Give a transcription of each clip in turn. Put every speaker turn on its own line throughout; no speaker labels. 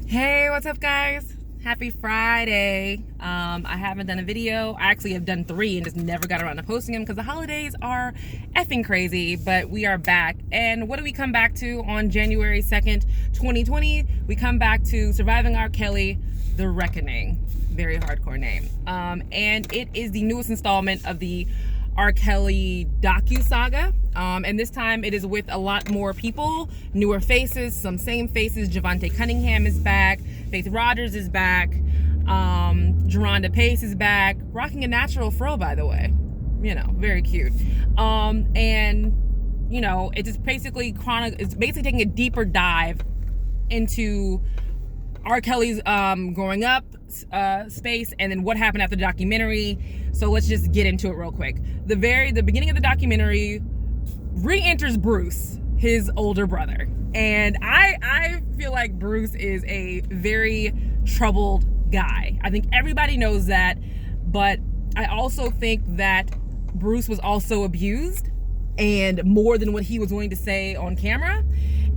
Hey, what's up, guys? Happy Friday. I haven't done a video. I actually have done 3 and just never got around to posting them because the holidays are effing crazy, but we are back. And what do we come back to on January 2nd, 2020? We come back to Surviving R.Kelly, The Reckoning. Very hardcore name. And it is the newest installment of the R.Kelly docu-saga. And this time it is with a lot more people, newer faces, some same faces. Javante Cunningham is back. Faith Rogers is back. Geronda Pace is back. Rocking a natural fro, by the way. You know, very cute. And, you know, it's basically taking a deeper dive into R. Kelly's growing up space, and then what happened after the documentary. So let's just get into it real quick. The beginning of the documentary re-enters Bruce, his older brother, and I feel like Bruce is a very troubled guy. I think everybody knows that, but I also think that Bruce was also abused, and more than what he was willing to say on camera.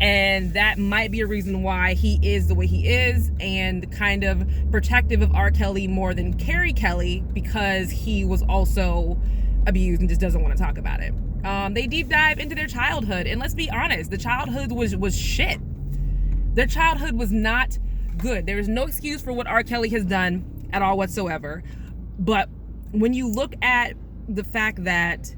And that might be a reason why he is the way he is, and kind of protective of R. Kelly more than r.kelly, because he was also abused and just doesn't want to talk about it. They deep dive into their childhood, and let's be honest, the childhood was shit. Their childhood was not good. There is no excuse for what R. Kelly has done at all whatsoever. But when you look at the fact that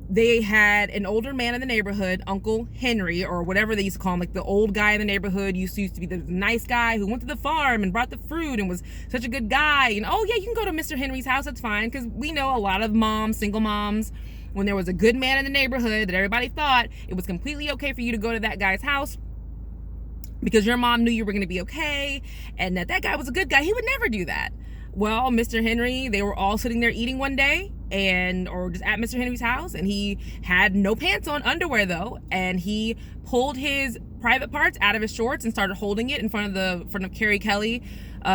they had an older man in the neighborhood, Uncle Henry, or whatever they used to call him, like the old guy in the neighborhood, used to be the nice guy who went to the farm and brought the fruit and was such a good guy. And oh yeah, you can go to Mr. Henry's house, that's fine. Because we know a lot of moms, single moms, when there was a good man in the neighborhood that everybody thought it was completely okay for you to go to that guy's house because your mom knew you were going to be okay and that guy was a good guy. He would never do that. Well, Mr. Henry, they were all sitting there eating one day, or just at Mr. Henry's house, and he had no pants on, underwear though, and he pulled his private parts out of his shorts and started holding it in front of r.kelly,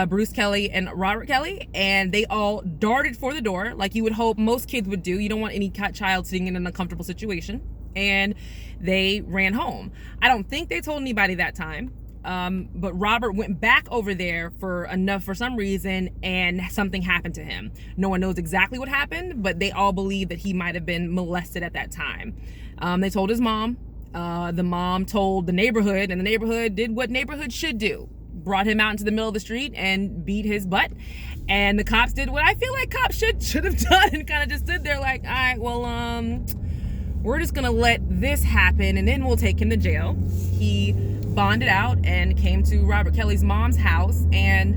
Bruce Kelly, and Robert Kelly, and they all darted for the door like you would hope most kids would do. You don't want any child sitting in an uncomfortable situation, and they ran home. I don't think they told anybody that time. But Robert went back over there for some reason, and something happened to him. No one knows exactly what happened, but they all believe that he might have been molested at that time. They told his mom. The mom told the neighborhood, and the neighborhood did what neighborhood should do. Brought him out into the middle of the street and beat his butt. And the cops did what I feel like cops should have done, and kind of just stood there like, all right, well, we're just gonna let this happen, and then we'll take him to jail. He bonded out and came to Robert Kelly's mom's house, and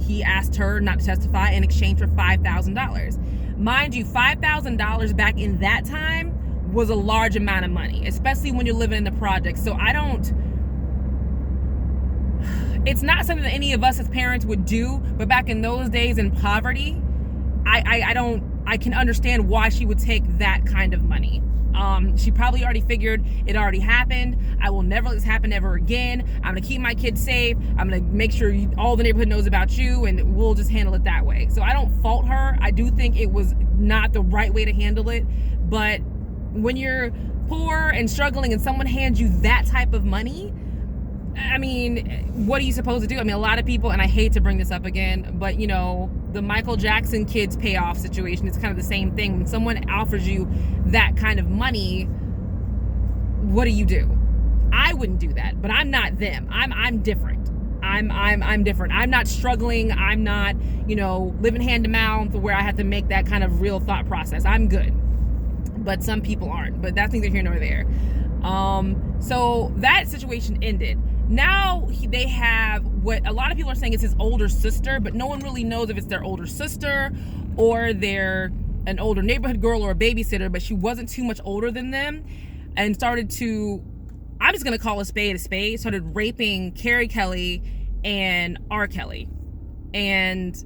he asked her not to testify in exchange for $5,000. Mind you, $5,000 back in that time was a large amount of money, especially when you're living in the projects. So it's not something that any of us as parents would do, but back in those days in poverty, I can understand why she would take that kind of money. She probably already figured it already happened. I will never let this happen ever again. I'm gonna keep my kids safe. I'm gonna make sure all the neighborhood knows about you, and we'll just handle it that way. So I don't fault her. I do think it was not the right way to handle it, but when you're poor and struggling and someone hands you that type of money, I mean, what are you supposed to do? I mean, a lot of people, and I hate to bring this up again, but you know, the Michael Jackson kids payoff situation, it's kind of the same thing. When someone offers you that kind of money, what do? I wouldn't do that, but I'm not them. I'm different. I'm different. I'm not struggling. I'm not, you know, living hand to mouth where I have to make that kind of real thought process. I'm good, but some people aren't, but that's neither here nor there. So that situation ended. Now they have what a lot of people are saying is his older sister, but no one really knows if it's their older sister or they're an older neighborhood girl or a babysitter, but she wasn't too much older than them, and started to, I'm just going to call a spade, started raping r.kelly and R. Kelly. And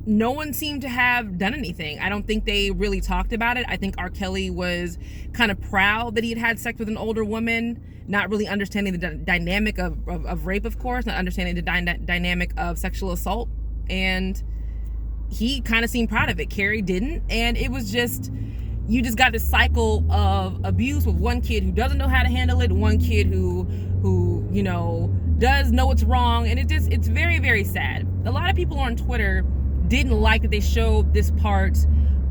no one seemed to have done anything. I don't think they really talked about it. I think R. Kelly was kind of proud that he had sex with an older woman, not really understanding the dynamic of rape, of course, not understanding the dynamic of sexual assault. And he kind of seemed proud of it. Carrie didn't. And it was just, you just got this cycle of abuse with one kid who doesn't know how to handle it, one kid who does know it's wrong, and it's very, very sad. A lot of people on Twitter didn't like that they showed this part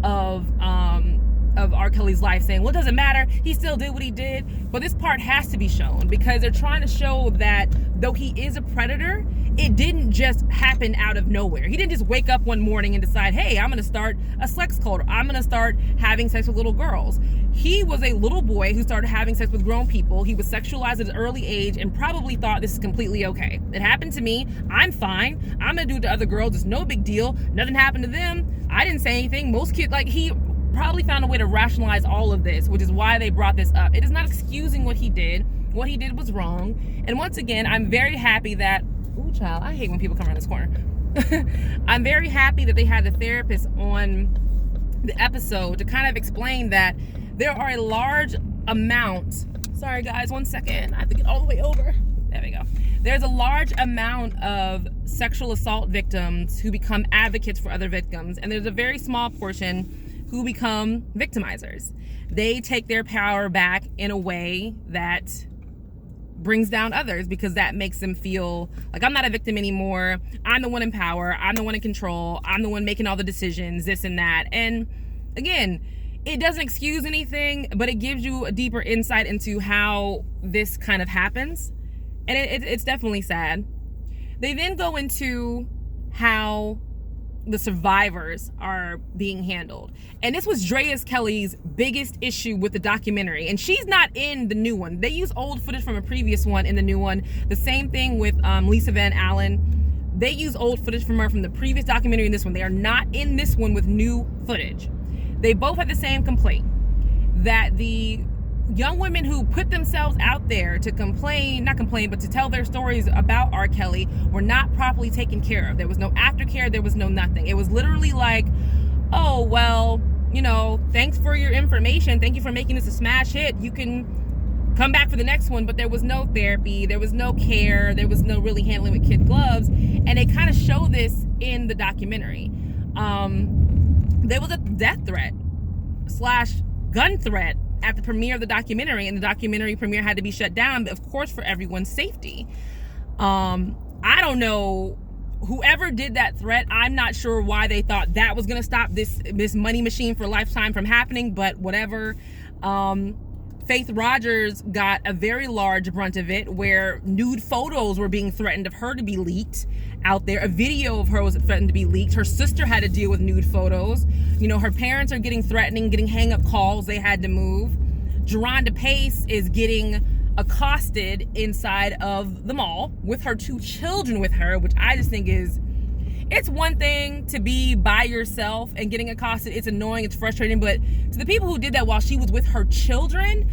of R. Kelly's life, saying, well, it doesn't matter, he still did what he did. But this part has to be shown, because they're trying to show that though he is a predator, it didn't just happen out of nowhere. He didn't just wake up one morning and decide, hey, I'm gonna start a sex cult, or I'm gonna start having sex with little girls. He was a little boy who started having sex with grown people. He was sexualized at an early age and probably thought this is completely okay. It happened to me, I'm fine, I'm gonna do it to other girls, it's no big deal, nothing happened to them, I didn't say anything. Most kids, he probably found a way to rationalize all of this, which is why they brought this up. It is not excusing what he did. What he did was wrong. And once again, I'm very happy that, ooh, child, I hate when people come around this corner. I'm very happy that they had the therapist on the episode to kind of explain that there are a large amount, sorry guys, 1 second, I have to get all the way over. There we go. There's a large amount of sexual assault victims who become advocates for other victims, and there's a very small portion who become victimizers. They take their power back in a way that brings down others, because that makes them feel like, I'm not a victim anymore, I'm the one in power, I'm the one in control, I'm the one making all the decisions, this and that. And again, it doesn't excuse anything, but it gives you a deeper insight into how this kind of happens. And it's definitely sad. They then go into how the survivors are being handled. And this was r.kelly's biggest issue with the documentary. And she's not in the new one. They use old footage from a previous one in the new one. The same thing with Lisa Van Allen. They use old footage from her from the previous documentary in this one. They are not in this one with new footage. They both had the same complaint, that the young women who put themselves out there to but to tell their stories about R. Kelly were not properly taken care of. There was no aftercare, there was no nothing. It was literally like, oh, well, thanks for your information, thank you for making this a smash hit, you can come back for the next one. But there was no therapy, there was no care, there was no really handling with kid gloves. And they kind of show this in the documentary. There was a death threat / gun threat at the premiere of the documentary, and the documentary premiere had to be shut down, of course, for everyone's safety. I don't know, whoever did that threat, I'm not sure why they thought that was gonna stop this money machine for Lifetime from happening, but whatever. Faith Rogers got a very large brunt of it, where nude photos were being threatened of her to be leaked out there. A video of her was threatened to be leaked. Her sister had to deal with nude photos. Her parents are getting hang-up calls. They had to move. Geronda Pace is getting accosted inside of the mall with her 2 children with her, which I just think it's one thing to be by yourself and getting accosted. It's annoying, it's frustrating, but to the people who did that while she was with her children,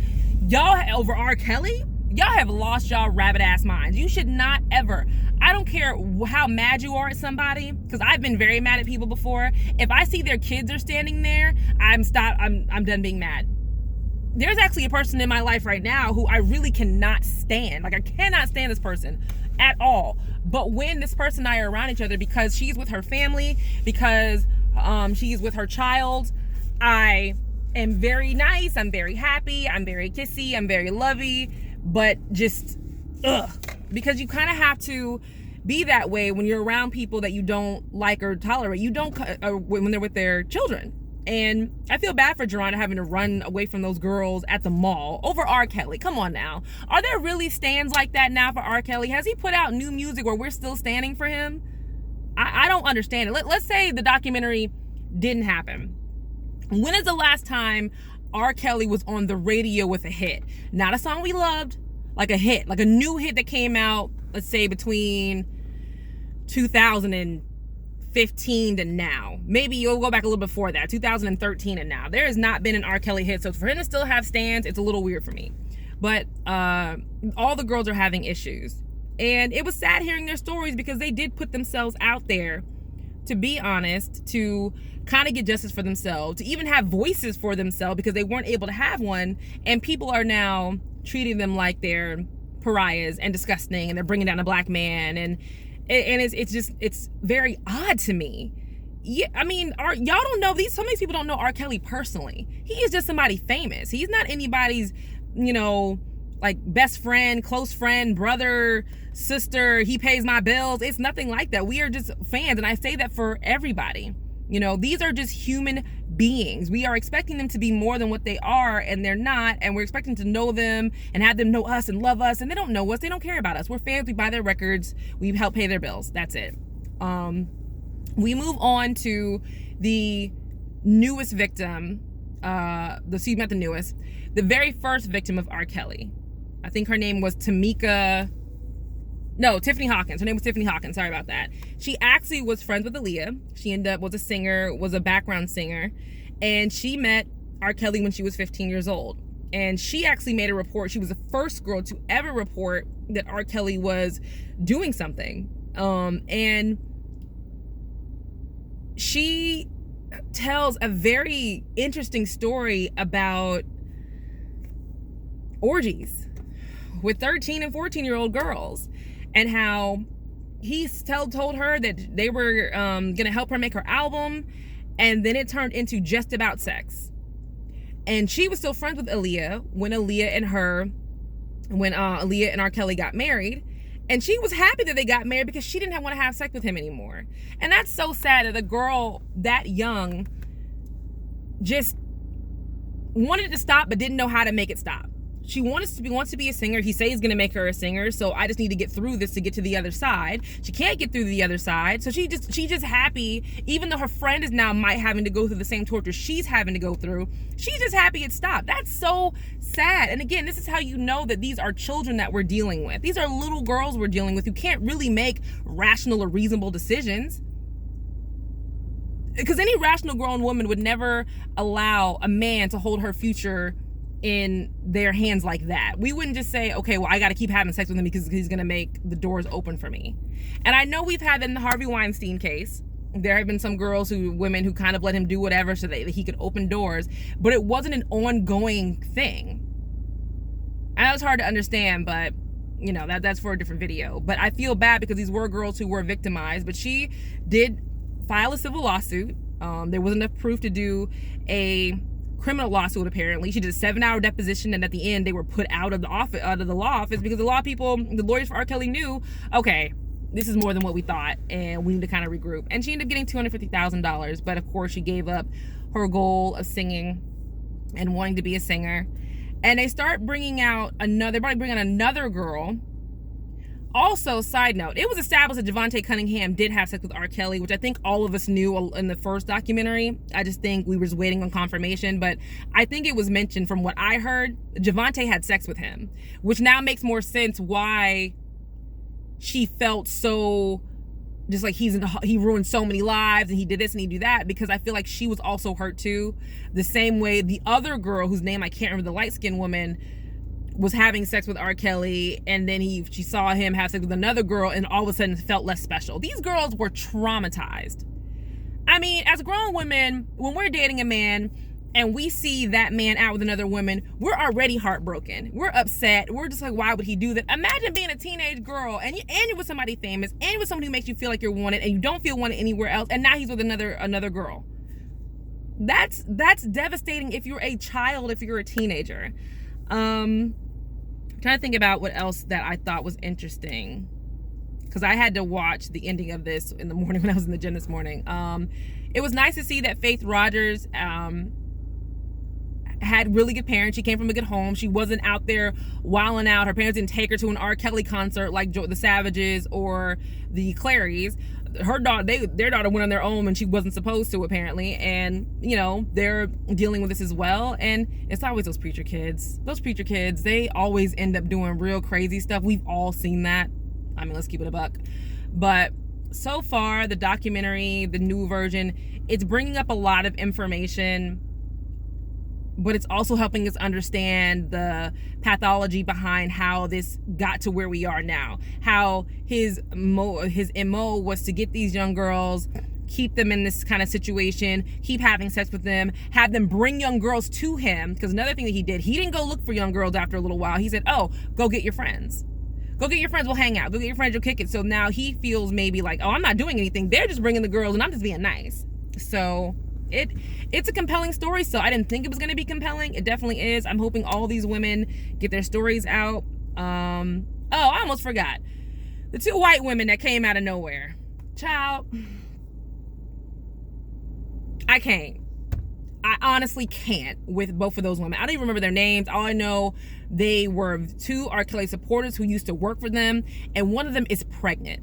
y'all, over R. Kelly, y'all have lost y'all rabbit ass minds. You should not ever, I don't care how mad you are at somebody, because I've been very mad at people before. If I see their kids are standing there, I'm done being mad. There's actually a person in my life right now who I really cannot stand. I cannot stand this person at all. But when this person and I are around each other, because she's with her family, because she's with her child, I am very nice, I'm very happy, I'm very kissy, I'm very lovey, but just, because you kind of have to be that way when you're around people that you don't like or tolerate. You don't, when they're with their children. And I feel bad for Geronda having to run away from those girls at the mall over R. Kelly. Come on now. Are there really stands like that now for R. Kelly? Has he put out new music where we're still standing for him? I don't understand it. Let's say the documentary didn't happen. When is the last time R. Kelly was on the radio with a hit? Not a song we loved, like a hit, like a new hit that came out, let's say between 2015 to now. Maybe you'll go back a little before that, 2013 and now. There has not been an R. Kelly hit, so for him to still have stands, it's a little weird for me. But all the girls are having issues. And it was sad hearing their stories, because they did put themselves out there, to be honest, to kind of get justice for themselves, to even have voices for themselves, because they weren't able to have one. And people are now treating them like they're pariahs and disgusting, and they're bringing down a black man. And it's very odd to me. Yeah, I mean, y'all don't know some of these people don't know R. Kelly personally. He is just somebody famous. He's not anybody's, like best friend, close friend, brother, sister. He pays my bills. It's nothing like that. We are just fans, and I say that for everybody. These are just human beings. We are expecting them to be more than what they are, and they're not, and we're expecting to know them and have them know us and love us, and they don't know us. They don't care about us. We're fans. We buy their records. We help pay their bills. That's it. We move on to the newest victim. Not the newest. The very first victim of R. Kelly. I think her name was Tiffany Hawkins. Her name was Tiffany Hawkins. Sorry about that. She actually was friends with Aaliyah. She was a singer, was a background singer. And she met R. Kelly when she was 15 years old. And she actually made a report. She was the first girl to ever report that R. Kelly was doing something. And she tells a very interesting story about orgies with 13 and 14-year-old girls, and how he told her that they were gonna help her make her album, and then it turned into just about sex. And she was still friends with Aaliyah when Aaliyah and R. Kelly got married. And she was happy that they got married because she didn't want to have sex with him anymore. And that's so sad that a girl that young just wanted to stop but didn't know how to make it stop. She wants to be a singer. He says he's going to make her a singer, so I just need to get through this to get to the other side. She can't get through the other side, so she's just happy, even though her friend is now having to go through the same torture she's having to go through. She's just happy it stopped. That's so sad. And again, this is how you know that these are children that we're dealing with. These are little girls we're dealing with who can't really make rational or reasonable decisions. Because any rational grown woman would never allow a man to hold her future in their hands like that. We wouldn't just say, okay, well, I got to keep having sex with him because he's going to make the doors open for me. And I know we've had in the Harvey Weinstein case, there have been some women who kind of let him do whatever so that he could open doors, but it wasn't an ongoing thing. And that was hard to understand, but that's for a different video. But I feel bad because these were girls who were victimized, but she did file a civil lawsuit. There wasn't enough proof to do a criminal lawsuit. Apparently she did a 7-hour deposition, and at the end they were put out of the law office because a lot of people, the lawyers for R. Kelly, knew, okay, this is more than what we thought and we need to kind of regroup. And she ended up getting $250,000, but of course she gave up her goal of singing and wanting to be a singer. And they start bringing out another girl. Also, side note, it was established that Javante Cunningham did have sex with R. Kelly, which I think all of us knew in the first documentary. I just think we were just waiting on confirmation, but I think it was mentioned from what I heard. Javante had sex with him, which now makes more sense why she felt so just like he ruined so many lives and he did this and he did that, because I feel like she was also hurt too. The same way the other girl, whose name I can't remember, the light-skinned woman, was having sex with R. Kelly, and then she saw him have sex with another girl and all of a sudden felt less special. These girls were traumatized. I mean, as grown women, when we're dating a man and we see that man out with another woman, we're already heartbroken. We're upset. We're just like, why would he do that? Imagine being a teenage girl and you're with somebody famous and you're with somebody who makes you feel like you're wanted and you don't feel wanted anywhere else, and now he's with another girl. That's devastating if you're a child, if you're a teenager. Trying to think about what else that I thought was interesting, because I had to watch the ending of this in the morning when I was in the gym this morning. It was nice to see that Faith Rogers had really good parents. She came from a good home. She wasn't out there wilding out. Her parents didn't take her to an R. Kelly concert like the Savages or the Clarys. Their daughter went on their own and she wasn't supposed to, apparently, and they're dealing with this as well. And it's always those preacher kids. They always end up doing real crazy stuff. We've all seen that. I mean, let's keep it a buck. But so far, the documentary, the new version, it's bringing up a lot of information, but it's also helping us understand the pathology behind how this got to where we are now. How his MO was to get these young girls, keep them in this kind of situation, keep having sex with them, have them bring young girls to him. Because another thing that he didn't go look for young girls after a little while. He said, oh, go get your friends. Go get your friends, we'll hang out. Go get your friends, you'll kick it. So now he feels maybe like, oh, I'm not doing anything. They're just bringing the girls and I'm just being nice. So it's a compelling story. So I didn't think it was going to be compelling. It definitely is. I'm hoping all these women get their stories out. I almost forgot. The 2 white women that came out of nowhere. Child, I honestly can't with both of those women. I don't even remember their names. All I know, they were 2 R. Kelly supporters who used to work for them, and one of them is pregnant.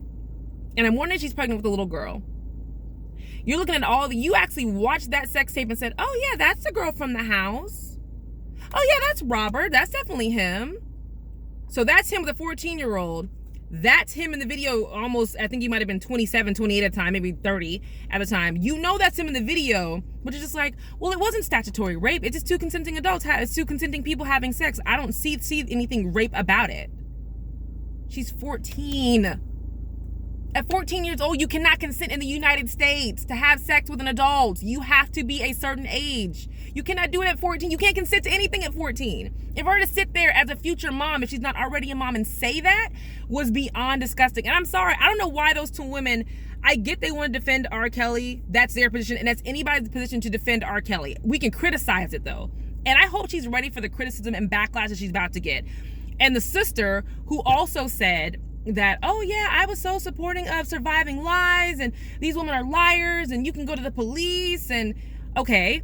And I'm wondering if she's pregnant with a little girl. You're looking at you actually watched that sex tape and said, oh yeah, that's the girl from the house. Oh yeah, that's Robert. That's definitely him. So that's him with a 14-year-old. That's him in the video, almost, I think he might have been 27, 28 at the time, maybe 30 at the time. You know that's him in the video, but it's just like, well, it wasn't statutory rape. It's just 2 consenting adults, it's 2 consenting people having sex. I don't see anything rape about it. She's 14. At 14 years old, you cannot consent in the United States to have sex with an adult. You have to be a certain age. You cannot do it at 14. You can't consent to anything at 14. And for her to sit there as a future mom, if she's not already a mom, and say that was beyond disgusting. And I'm sorry, I don't know why those 2 women, I get they want to defend R. Kelly. That's their position, and that's anybody's position to defend R. Kelly. We can criticize it though. And I hope she's ready for the criticism and backlash that she's about to get. And the sister who also said that, oh yeah, I was so supporting of surviving lies, and these women are liars, and you can go to the police. And okay,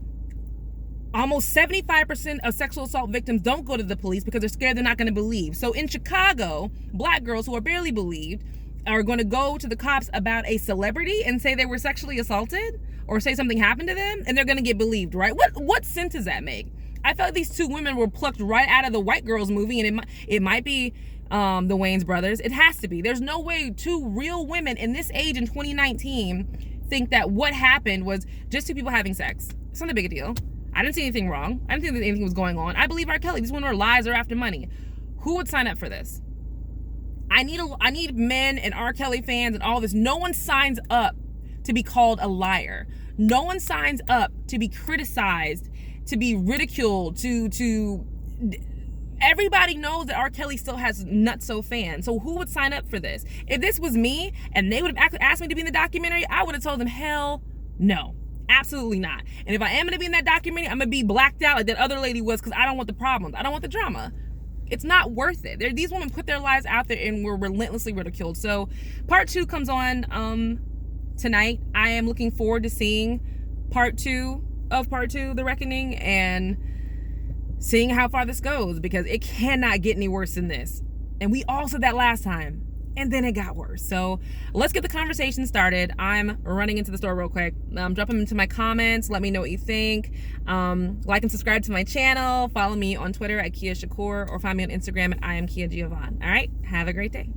almost 75% of sexual assault victims don't go to the police because they're scared they're not going to believe. So in Chicago, black girls who are barely believed are going to go to the cops about a celebrity and say they were sexually assaulted or say something happened to them, and they're going to get believed, right? What sense does that make? I felt like these 2 women were plucked right out of the White Girls movie, and it might be the Wayans brothers. It has to be. There's no way 2 real women in this age in 2019 think that what happened was just 2 people having sex. It's not a big deal. I didn't see anything wrong. I didn't think that anything was going on. I believe R. Kelly. These women are lies. They're after money. Who would sign up for this? I need men and R. Kelly fans and all this. No one signs up to be called a liar. No one signs up to be criticized, to be ridiculed, to everybody knows that R. Kelly still has nutso fans. So who would sign up for this? If this was me and they would have asked me to be in the documentary, I would have told them, hell no, absolutely not. And if I am going to be in that documentary, I'm going to be blacked out like that other lady was, because I don't want the problems. I don't want the drama. It's not worth it. These women put their lives out there and were relentlessly ridiculed. So part 2 comes on tonight. I am looking forward to seeing part 2 of part 2, The Reckoning, and seeing how far this goes, because it cannot get any worse than this. And we all said that last time, and then it got worse. So let's get the conversation started. I'm running into the store real quick. Drop them into my comments. Let me know what you think. Like and subscribe to my channel. Follow me on Twitter at Kia Shakur, or find me on Instagram at I am Kia Giovanni. All right, have a great day.